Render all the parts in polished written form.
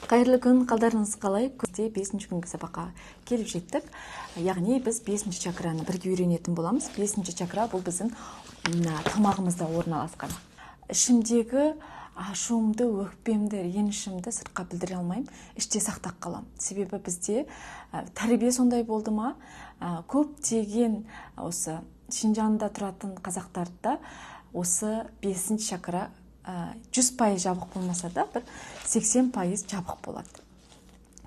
Қайырлы күн, қалдарыңыз қалай? Күзде 5-ші күнгі сабаққа келіп жеттік. Яғни біз 5-ші чакраны бірге үйренетін боламыз. 5-ші чакра бұл біздің тамағымызда орналасқан. Ішімдегі ашуымды, өкпемді, ренішімді сыртқа білдіре алмаймын, іште сақтап қалам. Себебі бізде тәрбие сондай болды ма? Көптеген осы Шинжанда тұратын қазақтарда осы 5-ші чакра 100% жабық болмаса да, бір 80% жабық болады.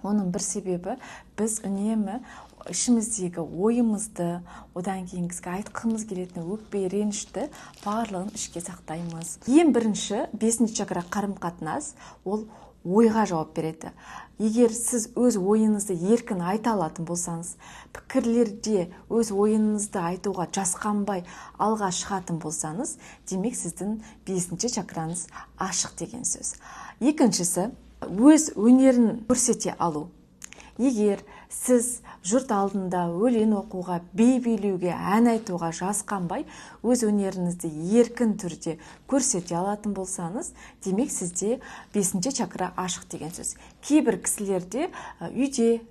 Оның бір себебі біз үнемі ішіміздегі ойымызды, одан кейінгісі айтқымыз келетін өкпе, ренішті барлығын ішке сақтаймыз. Ең бірінші 5-ші чакра қарым-қатынас, ол ойға жауап береді. Егер сіз өз ойыңызды еркін айта алатын болсаңыз, пікірлерде өз ойыңызды айтуға жасқанбай алға шығатын болсаңыз, демек сіздің 5-ші чакраныз ашық деген сөз. Екіншісі, өз өнерін көрсете алу. Егер сіз жұрт алдында өлең оқуға, би билеуге, ән айтуға жасқанбай, өз өнеріңізді еркін түрде көрсете алатын болсаңыз, демек сізде 5-ші чакра ашық деген сөз. Кейбір кісілерде үйде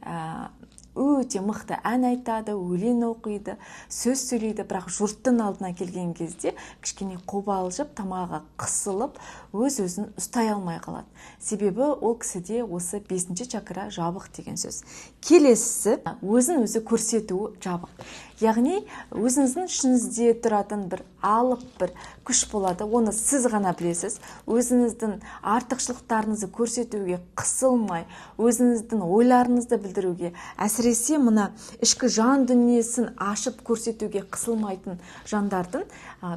өте мықты ән айтады, өлең оқиды, сөз сөйлейді, бірақ жұрттың алдына келген кезде кішкене қобалжып, тамағы қысылып, өз-өзін ұстай алмай қалады. Себебі ол кісіде осы 5-ші чакра жабық деген сөз. Келесісі, өзін-өзі көрсету жабық. Яғни, өзіңіздің ішіңізде тұратын бір алып бір күш болады, оны сіз ғана білесіз. Өзіңіздің артықшылықтарыңызды көрсетуге қысылмай, өзіңіздің ойларыңызды білдіруге, әсіресе мына ішкі жан дүниесін ашып көрсетуге қысылмайтын жандардың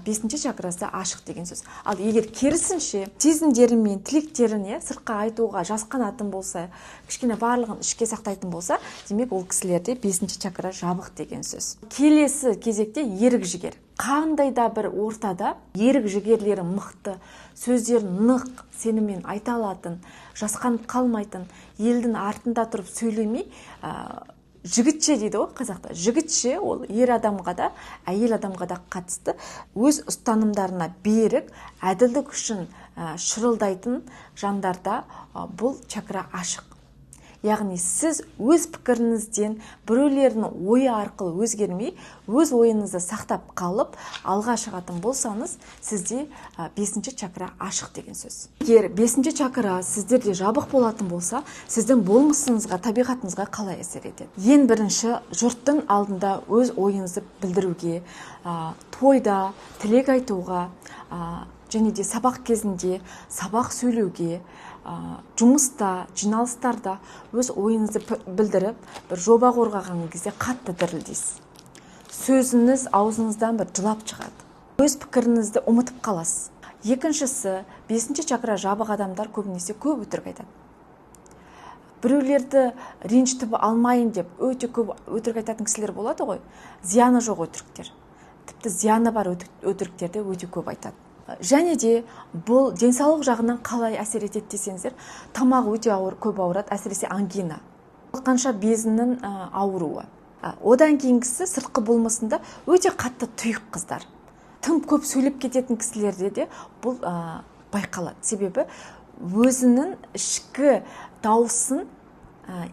5-ші чакрасы ашық деген сөз. Ал егер керісінше сезімдері мен тілектеріне сыртқа айтуға жасқанатын болса, кішкене барлығын ішке сақтайтын болса, демек ол кісілерде 5-ші чакра жабық деген сөз. Келесі кезекте ерік жігер. Қандай да бір ортада ерік жігерлері мықты, сөздерін нық сенімен айта алатын, жасқанып қалмайтын, елдің артында тұрып сөйлемей, жігітше дейді ғой қазақта. Жігітше ол ер адамға да, әйел адамға да қатысты өз ұстанымдарына берік, әділдік үшін шырылдайтын жандарда бұл чакра ашық. Яғни сіз өз пікіріңізден біреулердің ойы арқылы өзгермей, өз ойыңызды сақтап қалып, алға шығатын болсаңыз, сізде 5-ші чакра ашық деген сөз. Егер 5-ші чакра сіздерде жабық болатын болса, сіздің болмысыңызға, табиғатыңызға қалай әсер етеді? Ең бірінші, жұрттың алдында өз ойыңызды білдіруге, тойда, тілек айтуға, және де сабақ кезінде сабақ сөйлеуге, жұмыста, жиналыстарда өз ойыңызды білдіріп, бір жоба қорғаған кезде қатты дірілдейсіз. Сөзіңіз аузыңыздан бір жылап шығады. Өз пікіріңізді ұмытып қаласыз. Екіншісі, 5-ші чакра жабық адамдар көбінесе көп өтірік айтады. Біреулерді ренжітіп алмайын деп өте көп өтірік айтатын кісілер болады ғой. Зияны жоқ өтіріктер. Тіпті зияны бар өтіріктерді өте көп айтады. Және де бұл денсаулық жағынан қалай әсер етеді десеңіздер, тамақ өте ауыр, көп ауырады, әсіресе ангина. Қанша безінің ауруы. Одан кейінгісі сыртқы болмысында өте қатты тұйық қыздар. Тым көп сөйлеп кететін кісілерде де бұл байқалады. Себебі өзінің ішкі дауысын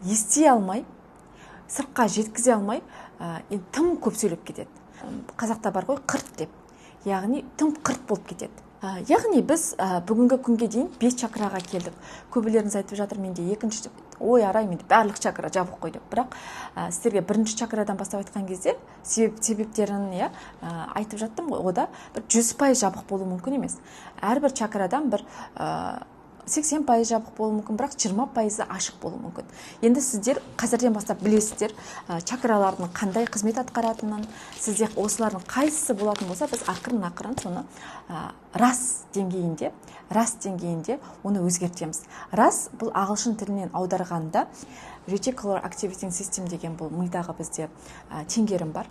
ести алмай, сыртқа жеткізе алмай, тым көп сөйлеп кетеді. Қазақта бар ғой, қырт деп. Яғни тым қырт болып кетеді. Яғни біз бүгінгі күнге дейін 5 чакраға келдік. Көбілеріңіз айтып жатыр, менде 2-ші, арай, менде барлық чакра жабық қой деп. Бірақ сіздерге 1-ші чакрадан бастап айтқан кезде себептерін айтып жаттым ғой. Ода 100% жабық болу мүмкін емес. Әрбір чакрадан бір 80% жабық болу мүмкін, бірақ 20% ашық болу мүмкін. Енді сіздер қазірден бастап білесіздер чакралардың қандай қызмет атқаратынын, сізде осылардың қайсысы болатын болса, біз ақырын соны рас деңгейінде оны өзгертеміз. Рас бұл ағылшын тілінен аударғанда Reticular Activating System деген бұл мидағы бізде теңгерім бар.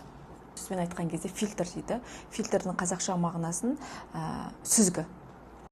Сөзбен айтқан кезде фильтр дейді. Фильтрдің қазақша мағынасын сүзгі.